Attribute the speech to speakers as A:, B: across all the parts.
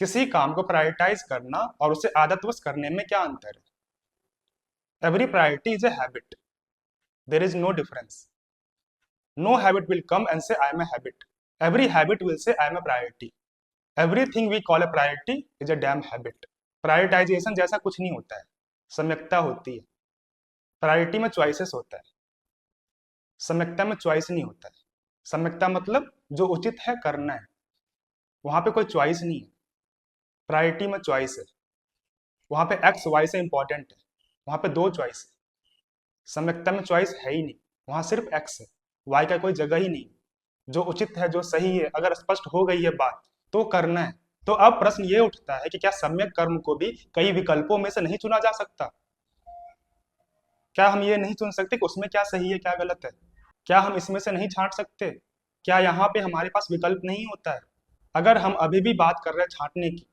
A: किसी काम को प्रायोरिटाइज करना और उसे आदतवश करने में क्या अंतर है? Every priority is a habit, there is no difference. No habit will come and say I am a habit. Every habit will say I am a priority. Everything we call a priority is a damn habit. Prioritisation जैसा कुछ नहीं होता है, सम्यकता होती है. Priority में choices होता है, सम्यकता में चॉइस नहीं होता है. सम्यकता मतलब जो उचित है करना है, वहां पे कोई चॉइस नहीं है. प्रायोरिटी में चॉइस है, वहां पे एक्स वाई से इंपॉर्टेंट है, वहां पे दो चॉइस है. सम्यकता में चॉइस है ही नहीं, वहां सिर्फ एक्स है, वाई का कोई जगह ही नहीं. जो उचित है, जो सही है, अगर स्पष्ट हो गई है बात तो करना है. तो अब प्रश्न ये उठता है कि क्या सम्यक कर्म को भी कई विकल्पों में से नहीं चुना जा सकता? क्या हम ये नहीं चुन सकते कि उसमें क्या सही है क्या गलत है? क्या हम इसमें से नहीं छांट सकते? क्या यहाँ पे हमारे पास विकल्प नहीं होता है? अगर हम अभी भी बात कर रहे हैं छांटने की,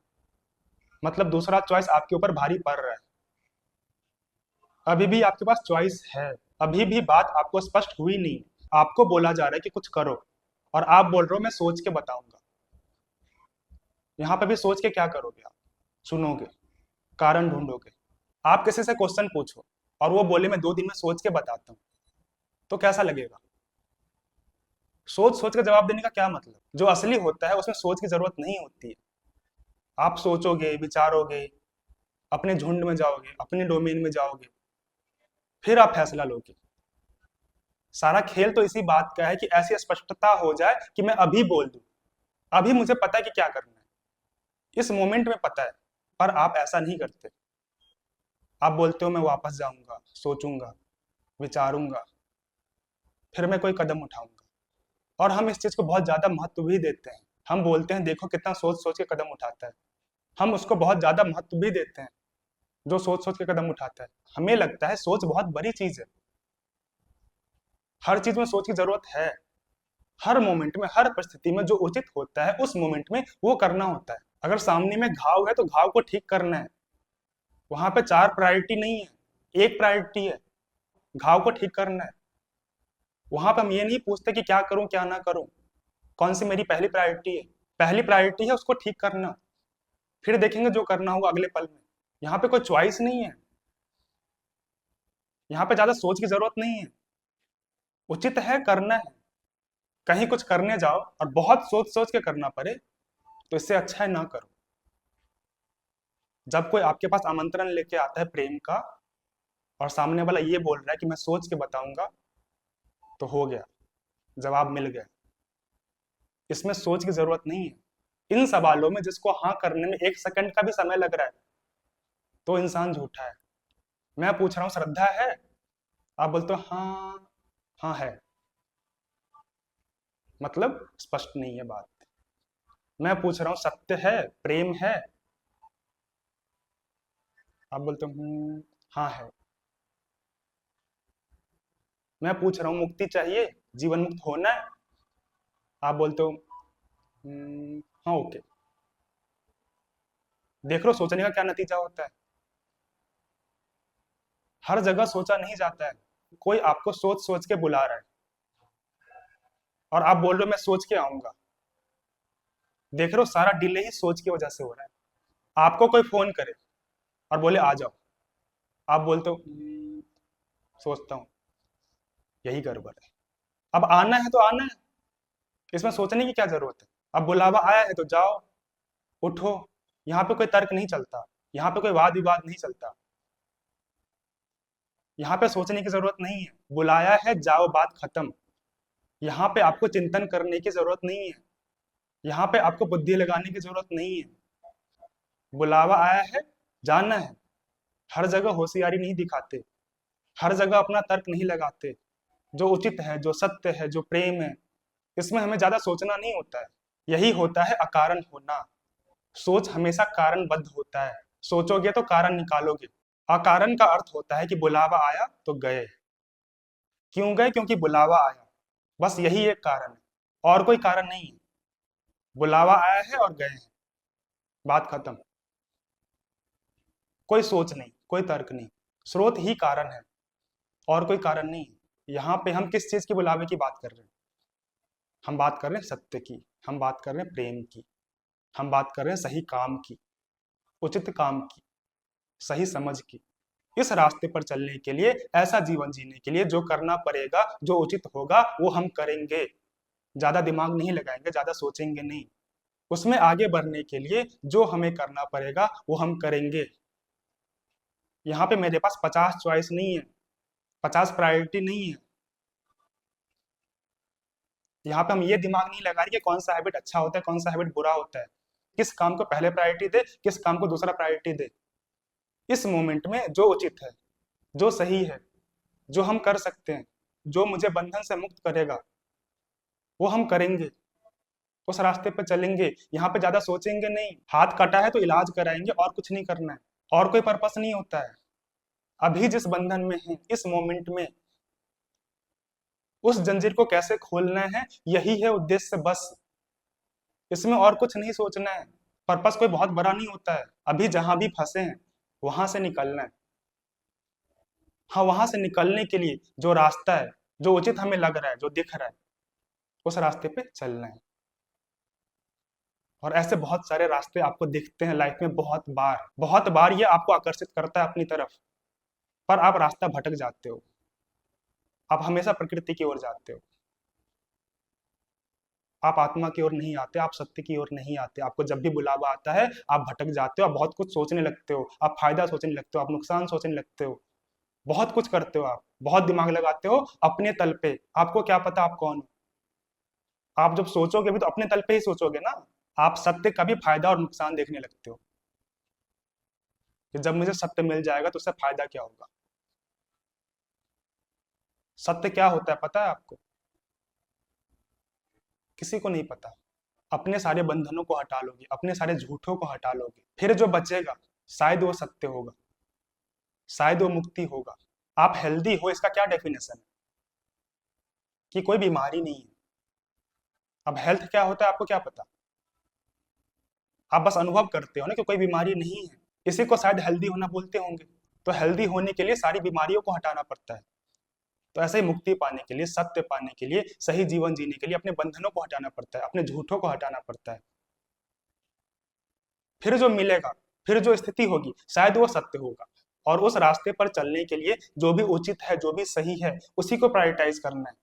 A: मतलब दूसरा चॉइस आपके ऊपर भारी पड़ रहा है. अभी भी आपके पास चॉइस है, अभी भी बात आपको स्पष्ट हुई नहीं. आपको बोला जा रहा है कि कुछ करो और आप बोल रहे हो मैं सोच के बताऊंगा. यहाँ पे भी सोच के क्या करोगे आप? सुनोगे, कारण ढूंढोगे. आप किसी से क्वेश्चन पूछो और वो बोले मैं 2 दिन में सोच के बताता हूँ, तो कैसा लगेगा? सोच सोच के जवाब देने का क्या मतलब? जो असली होता है उसमें सोच की जरूरत नहीं होती है. आप सोचोगे, विचारोगे, अपने झुंड में जाओगे, अपने डोमेन में जाओगे, फिर आप फैसला लोगे. सारा खेल तो इसी बात का है कि ऐसी स्पष्टता हो जाए कि मैं अभी बोल दूं. अभी मुझे पता है कि क्या करना है, इस मोमेंट में पता है. पर आप ऐसा नहीं करते. आप बोलते हो मैं वापस जाऊंगा, सोचूंगा, विचारूंगा, फिर मैं कोई कदम उठाऊंगा. और हम इस चीज को बहुत ज्यादा महत्व भी देते हैं. हम बोलते हैं देखो कितना सोच सोच के कदम उठाता है. हम उसको बहुत ज्यादा महत्व भी देते हैं जो सोच सोच के कदम उठाता है. हमें लगता है सोच बहुत बड़ी चीज है. हर चीज में सोच की जरूरत है. हर मोमेंट में, हर परिस्थिति में जो उचित होता है उस मोमेंट में वो करना होता है. अगर सामने में घाव है तो घाव को ठीक करना है. वहां पे 4 प्रायोरिटी नहीं है, एक प्रायोरिटी है, घाव को ठीक करना है. वहां पे हम ये नहीं पूछते कि क्या करूं क्या ना करूं, कौन सी मेरी पहली प्रायोरिटी है. पहली प्रायोरिटी है उसको ठीक करना, फिर देखेंगे जो करना होगा अगले पल में. यहाँ पे कोई चॉइस नहीं है, यहाँ पे ज्यादा सोच की जरूरत नहीं है. उचित है, करना है. कहीं कुछ करने जाओ और बहुत सोच सोच के करना पड़े तो इससे अच्छा है ना करो. जब कोई आपके पास आमंत्रण लेके आता है प्रेम का और सामने वाला ये बोल रहा है कि मैं सोच के बताऊंगा, तो हो गया, जवाब मिल गया. इसमें सोच की जरूरत नहीं है. इन सवालों में जिसको हाँ करने में 1 सेकंड का भी समय लग रहा है तो इंसान झूठा है. मैं पूछ रहा हूँ श्रद्धा है, आप बोलते हो हाँ, हाँ है, मतलब स्पष्ट नहीं है बात. मैं पूछ रहा हूँ सत्य है, प्रेम है, आप बोलते हो हाँ है. मैं पूछ रहा हूँ मुक्ति चाहिए, जीवन मुक्त होना है, आप बोलते हो हाँ ओके. देख लो सोचने का क्या नतीजा होता है. हर जगह सोचा नहीं जाता है. कोई आपको सोच सोच के बुला रहा है और आप बोल रहे हो मैं सोच के आऊंगा. देख रहे हो सारा डिले ही सोच की वजह से हो रहा है. आपको कोई फोन करे और बोले आ जाओ, आप बोलते हो सोचता हूँ, यही गड़बड़ है. अब आना है तो आना है, इसमें सोचने की क्या जरूरत है? अब बुलावा आया है तो जाओ, उठो. यहाँ पे कोई तर्क नहीं चलता, यहाँ पे कोई वाद विवाद नहीं चलता. यहाँ पे सोचने की जरूरत नहीं है. बुलाया है, जाओ, बात खत्म. यहाँ पे आपको चिंतन करने की जरूरत नहीं है. यहाँ पे आपको बुद्धि लगाने की जरूरत नहीं है. बुलावा आया है, जाना है. हर जगह होशियारी नहीं दिखाते, हर जगह अपना तर्क नहीं लगाते. जो उचित है, जो सत्य है, जो प्रेम है, इसमें हमें ज्यादा सोचना नहीं होता है. यही होता है अकारण होना. सोच हमेशा कारणबद्ध होता है. सोचोगे तो कारण निकालोगे. अकारण का अर्थ होता है कि बुलावा आया तो गए. क्यों गए? क्योंकि बुलावा आया. बस यही एक कारण है, और कोई कारण नहीं है. बुलावा आया है और गए हैं, बात खत्म. कोई सोच नहीं, कोई तर्क नहीं. स्रोत ही कारण है, और कोई कारण नहीं है. यहाँ पे हम किस चीज के बुलावे की बात कर रहे हैं? हम बात कर रहे हैं सत्य की, हम बात कर रहे हैं प्रेम की. हम बात कर रहे हैं सही काम की, उचित काम की, सही समझ की। इस रास्ते पर चलने के लिए, ऐसा जीवन जीने के लिए जो करना पड़ेगा, जो उचित होगा वो हम करेंगे। ज्यादा दिमाग नहीं लगाएंगे, ज्यादा सोचेंगे नहीं। उसमें आगे बढ़ने के लिए जो हमें करना पड़ेगा वो हम करेंगे। यहाँ पे मेरे पास 50 चॉइस नहीं है, 50 प्रायोरिटी नहीं है। यहाँ पे हम ये दिमाग नहीं लगा रहे कि कौन सा हैबिट अच्छा होता है, कौन सा हैबिट बुरा होता है, किस काम को पहले प्रायोरिटी दे, किस काम को दूसरा प्रायोरिटी दे। इस मोमेंट में जो उचित है, जो सही है, जो हम कर सकते हैं, जो मुझे बंधन से मुक्त करेगा, वो हम करेंगे। उस रास्ते पे चलेंगे। यहाँ पे ज्यादा सोचेंगे नहीं। हाथ कटा है तो इलाज कराएंगे, और कुछ नहीं करना है, और कोई पर्पस नहीं होता है। अभी जिस बंधन में है, इस मोमेंट में उस जंजीर को कैसे खोलना है, यही है उद्देश्य बस। इसमें और कुछ नहीं सोचना है। पर्पस कोई बहुत बड़ा नहीं होता है। अभी जहां भी फंसे हैं वहां से निकलना है। हाँ, वहां से निकलने के लिए जो रास्ता है, जो उचित हमें लग रहा है, जो दिख रहा है, उस रास्ते पे चलना है। और ऐसे बहुत सारे रास्ते आपको दिखते हैं लाइफ में, बहुत बार ये आपको आकर्षित करता है अपनी तरफ, पर आप रास्ता भटक जाते हो। आप हमेशा प्रकृति की ओर जाते हो, आप आत्मा की ओर नहीं आते, आप सत्य की ओर नहीं आते। आपको जब भी बुलावा आता है आप भटक जाते हो, आप बहुत कुछ सोचने लगते हो, आप फायदा सोचने लगते हो, आप नुकसान सोचने लगते हो, बहुत कुछ करते हो, आप बहुत दिमाग लगाते हो अपने तल पे। आपको क्या पता आप कौन हो? आप जब सोचोगे भी तो अपने तल पे ही सोचोगे ना। आप सत्य का भी फायदा और नुकसान देखने लगते हो कि जब मुझे सत्य मिल जाएगा तो उससे फायदा क्या होगा। सत्य क्या होता है पता है आपको? किसी को नहीं पता। अपने सारे बंधनों को हटा लोगे, अपने सारे झूठों को हटा लोगे, फिर जो बचेगा शायद वो सत्य होगा, शायद वो मुक्ति होगा। आप हेल्दी हो इसका क्या डेफिनेशन है? कि कोई बीमारी नहीं है। अब हेल्थ क्या होता है आपको क्या पता? आप बस अनुभव करते हो ना कि कोई बीमारी नहीं है, इसी को शायद हेल्दी होना बोलते होंगे। तो हेल्दी होने के लिए सारी बीमारियों को हटाना पड़ता है। तो ऐसे ही मुक्ति पाने के लिए, सत्य पाने के लिए, सही जीवन जीने के लिए अपने बंधनों को हटाना पड़ता है, अपने झूठों को हटाना पड़ता है। फिर जो मिलेगा, फिर जो स्थिति होगी शायद वो सत्य होगा। और उस रास्ते पर चलने के लिए जो भी उचित है, जो भी सही है, उसी को प्रायोरिटाइज करना है।